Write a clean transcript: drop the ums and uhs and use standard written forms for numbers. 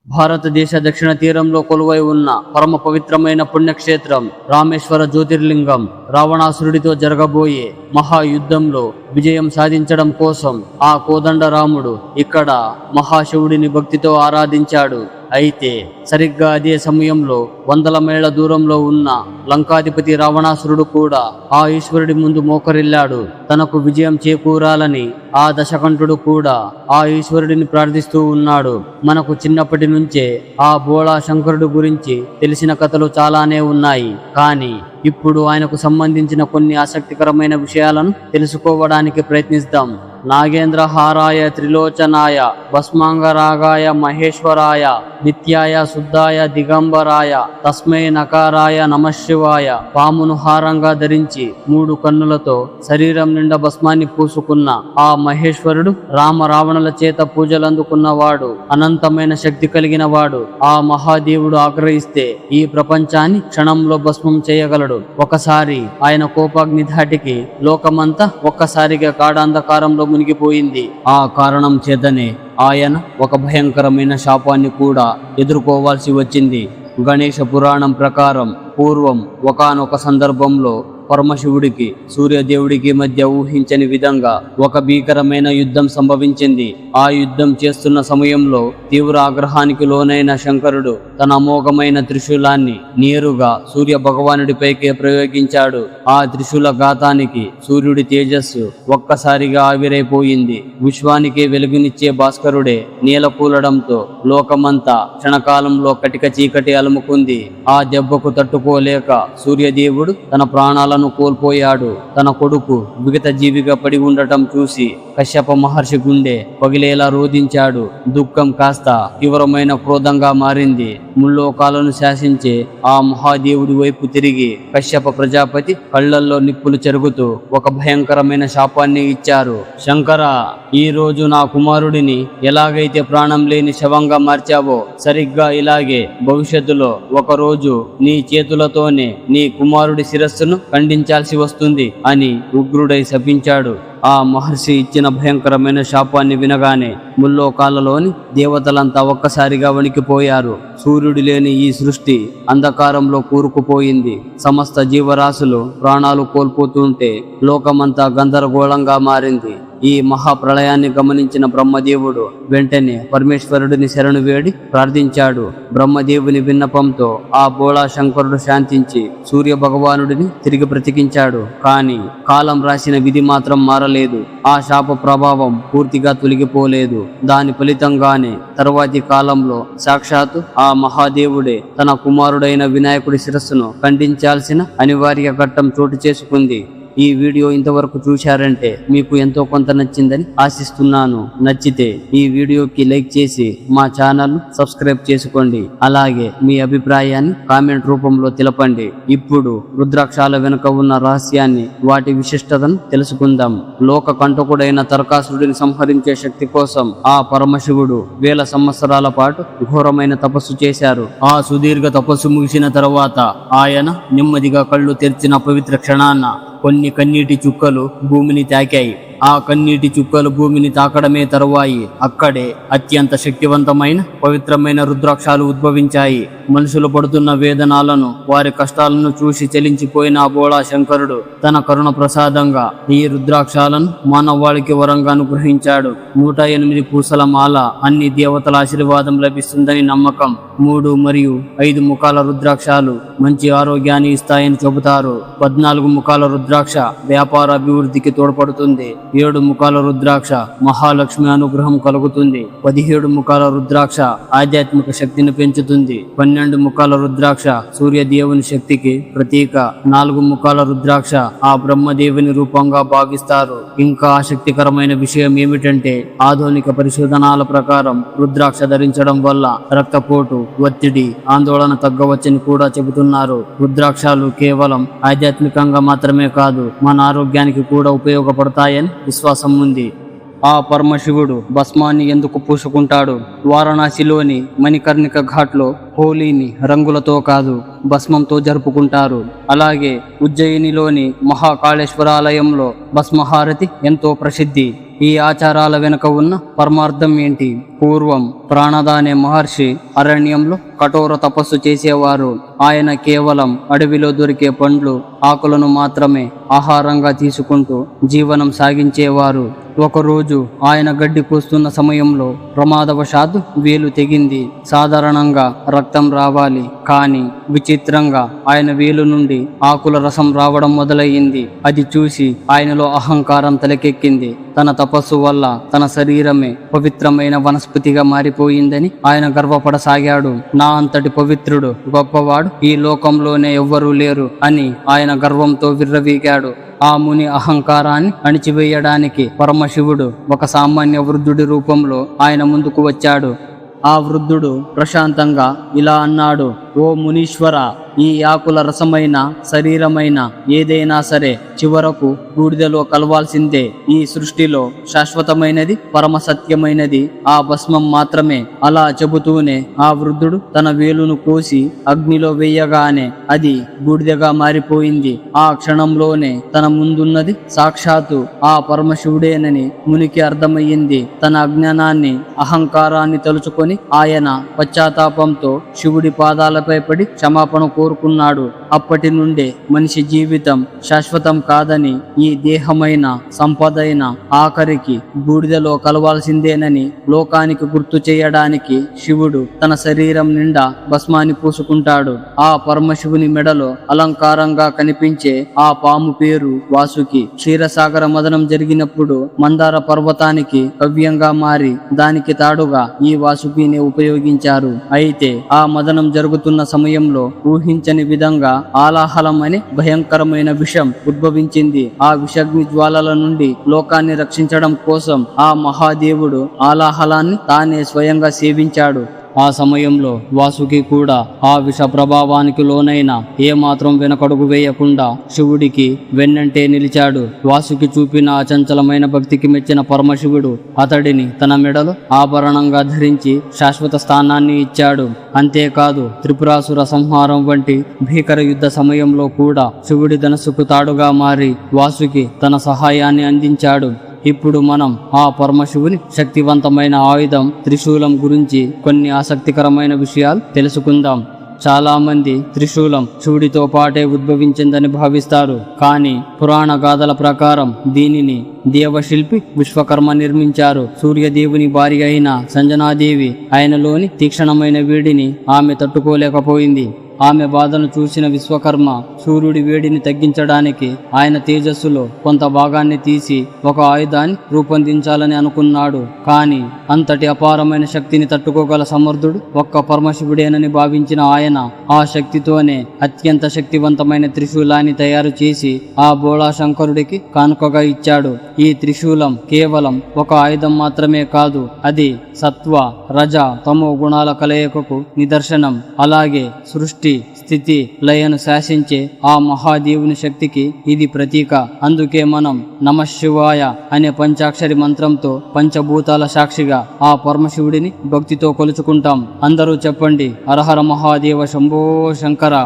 భారతదేశ దక్షిణ తీరంలో కొలువై ఉన్న పరమ పవిత్రమైన పుణ్యక్షేత్రం రామేశ్వర జ్యోతిర్లింగం రావణాసురుడితో జరగబోయే మహాయుద్ధంలో విజయం సాధించడం కోసం ఆ కోదండరాముడు ఇక్కడ మహాశివుడిని భక్తితో ఆరాధించాడు. అయితే సరిగ్గా అదే సమయంలో వందల మైళ్ళ దూరంలో ఉన్న లంకాధిపతి రావణాసురుడు కూడా ఆ ఈశ్వరుడి ముందు మోకరిల్లాడు. తనకు విజయం చేకూరాలని ఆ దశకంఠుడు కూడా ఆ ఈశ్వరుడిని ప్రార్థిస్తూ ఉన్నాడు. మనకు చిన్నప్పటి నుంచే ఆ బోళా శంకరుడు గురించి తెలిసిన కథలు చాలానే ఉన్నాయి. కానీ ఇప్పుడు ఆయనకు సంబంధించిన కొన్ని ఆసక్తికరమైన విషయాలను తెలుసుకోవడానికి ప్రయత్నిద్దాం. నాగేంద్రహారాయ త్రిలోచనాయ భస్మాంగరాగాయ మహేశ్వరాయ నిత్యాయ శుద్ధాయ దిగంబరాయ తస్మై నకారాయ నమశివాయ. పామును హారంగా ధరించి 3 కన్నులతో శరీరం నిండా భస్మాన్ని పూసుకున్న ఆ మహేశ్వరుడు రావణుల చేత పూజలందుకున్నవాడు, అనంతమైన శక్తి కలిగిన వాడు. ఆ మహాదేవుడు ఆగ్రహిస్తే ఈ ప్రపంచాన్ని క్షణంలో భస్మం చేయగలడు. ఒకసారి ఆయన కోపాగ్ని ధాటికి లోకమంతా ఒక్కసారిగా గాఢాంధకారంలో మునిగిపోయింది. ఆ కారణం చేతనే ఆయన ఒక భయంకరమైన శాపాన్ని కూడా ఎదుర్కోవాల్సి వచ్చింది. గణేష పురాణం ప్రకారం పూర్వం ఒకానొక సందర్భంలో పరమశివుడికి సూర్యదేవుడికి మధ్య ఊహించని విధంగా ఒక భీకరమైన యుద్ధం సంభవించింది. ఆ యుద్ధం చేస్తున్న సమయంలో తీవ్ర ఆగ్రహానికి లోనైన శంకరుడు తన అమోఘమైన త్రిశూలాన్ని నేరుగా సూర్య భగవానుడిపైకే ప్రయోగించాడు. ఆ త్రిశూల ఘాతానికి సూర్యుడి తేజస్సు ఒక్కసారిగా ఆవిరైపోయింది. విశ్వానికి వెలుగునిచ్చే భాస్కరుడే నేలకూలడంతో లోకమంతా క్షణకాలంలో కటిక చీకటి అలుముకుంది. ఆ దెబ్బకు తట్టుకోలేక సూర్యదేవుడు తన ప్రాణాలను కోల్పోయాడు. తన కొడుకు విగత జీవిగా పడి ఉండటం చూసి కశ్యప మహర్షి గుండె పగిలేలా రోధించాడు. దుఃఖం కాస్త తీవ్రమైన క్రోధంగా మారింది. ముల్లోకాలను శాసించే ఆ మహాదేవుడి వైపు తిరిగి కశ్యప ప్రజాపతి కళ్ళల్లో నిప్పులు చెరుగుతూ ఒక భయంకరమైన శాపాన్ని ఇచ్చారు. శంకర, ఈ రోజు నా కుమారుడిని ఎలాగైతే ప్రాణం లేని శవంగా మార్చావో సరిగ్గా ఇలాగే భవిష్యత్తులో ఒకరోజు నీ చేతులతోనే నీ కుమారుడి శిరస్సును ఖండించాల్సి వస్తుంది అని ఉగ్రుడై శపించాడు. ఆ మహర్షి ఇచ్చిన భయంకరమైన శాపాన్ని వినగానే ముల్లోకాలలోని దేవతలంతా ఒక్కసారిగా వణికిపోయారు. సూర్యుడు లేని ఈ సృష్టి అంధకారంలో కూరుకుపోయింది. సమస్త జీవరాశులు ప్రాణాలు కోల్పోతుంటే లోకమంతా గందరగోళంగా మారింది. ఈ మహాప్రళయాన్ని గమనించిన బ్రహ్మదేవుడు వెంటనే పరమేశ్వరుడిని శరణు వేడి ప్రార్థించాడు. బ్రహ్మదేవుని విన్నపంతో ఆ బోళా శంకరుడు శాంతించి సూర్య భగవానుడిని తిరిగి బ్రతికించాడు. కానీ కాలం రాసిన విధి మాత్రం మారలేదు. ఆ శాప ప్రభావం పూర్తిగా తొలగిపోలేదు. దాని ఫలితంగానే తరువాతి కాలంలో సాక్షాత్తు ఆ మహాదేవుడే తన కుమారుడైన వినాయకుడి శిరస్సును ఖండించాల్సిన అనివార్య ఘట్టం చోటు చేసుకుంది. ఈ వీడియో ఇంతవరకు చూశారంటే మీకు ఎంతో కొంత నచ్చిందని ఆశిస్తున్నాను. నచ్చితే ఈ వీడియోకి లైక్ చేసి మా ఛానల్ సబ్స్క్రైబ్ చేసుకోండి. అలాగే మీ అభిప్రాయాన్ని కామెంట్ రూపంలో తెలపండి. ఇప్పుడు రుద్రాక్షాల వెనుక ఉన్న రహస్యాన్ని, వాటి విశిష్టతను తెలుసుకుందాం. లోక కంటకుడైన తర్కాసురుడిని సంహరించే శక్తి కోసం ఆ పరమశివుడు 1000 సంవత్సరాల పాటు ఘోరమైన తపస్సు చేశారు. ఆ సుదీర్ఘ తపస్సు ముగిసిన తర్వాత ఆయన నెమ్మదిగా కళ్ళు తెరిచిన పవిత్ర క్షణాన కొన్ని కన్నీటి చుక్కలు భూమిని తాకాయి. ఆ కన్నీటి చుక్కలు భూమిని తాకడమే తరువాయి అక్కడే అత్యంత శక్తివంతమైన పవిత్రమైన రుద్రాక్షాలు ఉద్భవించాయి. మనుషులు పడుతున్న వేదనాలను, వారి కష్టాలను చూసి చలించిపోయిన బోళా శంకరుడు తన కరుణ ప్రసాదంగా ఈ రుద్రాక్షాలను మానవాళికి వరంగా అనుగ్రహించాడు. 108 పూసల మాల అన్ని దేవతల ఆశీర్వాదం లభిస్తుందని నమ్మకం. 3 మరియు 5 ముఖాల రుద్రాక్షాలు మంచి ఆరోగ్యాన్ని ఇస్తాయని చెబుతారు. 14 ముఖాల రుద్రాక్ష వ్యాపార అభివృద్ధికి తోడ్పడుతుంది. 7 ముఖాల రుద్రాక్ష మహాలక్ష్మి అనుగ్రహం కలుగుతుంది. 17 ముఖాల రుద్రాక్ష ఆధ్యాత్మిక శక్తిని పెంచుతుంది. 12 ముఖాల రుద్రాక్ష సూర్యదేవుని శక్తికి ప్రతీక. 4 ముఖాల రుద్రాక్ష ఆ బ్రహ్మదేవుని రూపంగా భావిస్తారు. ఇంకా ఆసక్తికరమైన విషయం ఏమిటంటే ఆధునిక పరిశోధనాల ప్రకారం రుద్రాక్ష ధరించడం వల్ల రక్తపోటు, ఒత్తిడి, ఆందోళన తగ్గవచ్చని కూడా చెబుతున్నారు. రుద్రాక్షాలు కేవలం ఆధ్యాత్మికంగా మాత్రమే కాదు, మన ఆరోగ్యానికి కూడా ఉపయోగపడతాయని విశ్వాసం ఉంది. ఆ పరమశివుడు భస్మాన్ని ఎందుకు పూసుకుంటాడు? వారణాసిలోని మణికర్ణిక ఘాట్లో హోలీని రంగులతో కాదు భస్మంతో జరుపుకుంటారు. అలాగే ఉజ్జయినిలోని మహాకాళేశ్వరాలయంలో భస్మహారతి ఎంతో ప్రసిద్ధి. ఈ ఆచారాల వెనుక ఉన్న పరమార్థం ఏంటి? పూర్వం ప్రాణద అనే మహర్షి అరణ్యంలో కఠోర తపస్సు చేసేవారు. ఆయన కేవలం అడవిలో దొరికే పండ్లు, ఆకులను మాత్రమే ఆహారంగా తీసుకుంటూ జీవనం సాగించేవారు. ఒకరోజు ఆయన గడ్డి కోస్తున్న సమయంలో ప్రమాదవశాత్తు వేలు తెగింది. సాధారణంగా రక్తం రావాలి, కానీ విచిత్రంగా ఆయన వేలు నుండి ఆకుల రసం రావడం మొదలయ్యింది. అది చూసి ఆయనలో అహంకారం తలకెక్కింది. తన తపస్సు వల్ల తన శరీరమే పవిత్రమైన వనస్పతిగా మారిపోయిందని ఆయన గర్వపడసాగాడు. నా అంతటి పవిత్రుడు, గొప్పవాడు ఈ లోకంలోనే ఎవ్వరూ లేరు అని ఆయన గర్వంతో విర్రవీగాడు. ఆ ముని అహంకారాన్ని అణిచివేయడానికి పరమశివుడు ఒక సామాన్య వృద్ధుడి రూపంలో ఆయన ముందుకు వచ్చాడు. ఆ వృద్ధుడు ప్రశాంతంగా ఇలా అన్నాడు: ఓ మునీశ్వర, ఈ ఆకుల రసమైన శరీరమైన ఏదైనా సరే చివరకు బూడిదలో కలవాల్సిందే. ఈ సృష్టిలో శాశ్వతమైనది, పరమ సత్యమైనది ఆ భస్మం మాత్రమే. అలా చెబుతూనే ఆ వృద్ధుడు తన వేలును కోసి అగ్నిలో వేయగానే అది బూడిదగా మారిపోయింది. ఆ క్షణంలోనే తన ముందున్నది సాక్షాత్తు ఆ పరమశివుడేనని మునికి అర్థమయ్యింది. తన అజ్ఞానాన్ని, అహంకారాన్ని తలుచుకొని ఆయన పశ్చాత్తాపంతో శివుడి పాదాలపై పడి క్షమాపణ కోరుకున్నాడు. అప్పటి నుండే మనిషి జీవితం శాశ్వతం కాదని, ఈ దేహమైన సంపదైన ఆఖరికి బూడిదలో కలవాల్సిందేనని లోకానికి గుర్తు చేయడానికి శివుడు తన శరీరం నిండా భస్మాన్ని పూసుకుంటాడు. ఆ పరమశివుని మెడలో అలంకారంగా కనిపించే ఆ పాము పేరు వాసుకి. క్షీరసాగర మదనం జరిగినప్పుడు మందార పర్వతానికి కవ్యంగా మారి దానికి తాడుగా ఈ వాసుకిని ఉపయోగించారు. అయితే ఆ మదనం జరుగుతున్న సమయంలో ఊహించని విధంగా ఆలాహలం అనే భయంకరమైన విషం ఉద్భవించింది. ఆ విషగ్ని జ్వాలల నుండి లోకాన్ని రక్షించడం కోసం ఆ మహాదేవుడు ఆలాహలాన్ని తానే స్వయంగా సేవించాడు. ఆ సమయంలో వాసుకి కూడా ఆ విష ప్రభావానికి లోనైన ఏమాత్రం వెనకడుగు వేయకుండా శివుడికి వెన్నంటే నిలిచాడు. వాసుకి చూపిన అచంచలమైన భక్తికి మెచ్చిన పరమశివుడు అతడిని తన మెడలో ఆభరణంగా ధరించి శాశ్వత స్థానాన్ని ఇచ్చాడు. అంతేకాదు, త్రిపురాసుర సంహారం వంటి భీకర యుద్ధ సమయంలో కూడా శివుడి ధనస్సుకు తాడుగా మారి వాసుకి తన సహాయాన్ని అందించాడు. ఇప్పుడు మనం ఆ పరమశివుని శక్తివంతమైన ఆయుధం త్రిశూలం గురించి కొన్ని ఆసక్తికరమైన విషయాలు తెలుసుకుందాం. చాలా మంది త్రిశూలం శివుడితో పాటే ఉద్భవించిందని భావిస్తారు. కానీ పురాణ గాథల ప్రకారం దీనిని దేవశిల్పి విశ్వకర్మ నిర్మించారు. సూర్యదేవుని భార్య అయిన సంజనాదేవి ఆయనలోని తీక్షణమైన వేడిని ఆమె తట్టుకోలేకపోయింది. ఆమె బాధను చూసిన విశ్వకర్మ సూర్యుడి వేడిని తగ్గించడానికి ఆయన తేజస్సులో కొంత భాగాన్ని తీసి ఒక ఆయుధాన్ని రూపొందించాలని అనుకున్నాడు. కానీ అంతటి అపారమైన శక్తిని తట్టుకోగల సమర్థుడు ఒక్క పరమశివుడేనని భావించిన ఆయన ఆ శక్తితోనే అత్యంత శక్తివంతమైన త్రిశూలాన్ని తయారు చేసి ఆ బోళాశంకరుడికి కానుకగా ఇచ్చాడు. ఈ త్రిశూలం కేవలం ఒక ఆయుధం మాత్రమే కాదు, అది సత్వ, రజ, తమో గుణాల కలయికకు నిదర్శనం. అలాగే సృష్టి, స్థితి, లయను శాసించే ఆ మహాదేవుని శక్తికి ఇది ప్రతీక. అందుకే మనం నమఃశివాయ అనే పంచాక్షరి మంత్రంతో పంచభూతాల సాక్షిగా ఆ పరమశివుడిని భక్తితో కొలుచుకుంటాం. అందరూ చెప్పండి: హరహర మహాదేవ శంభో శంకర.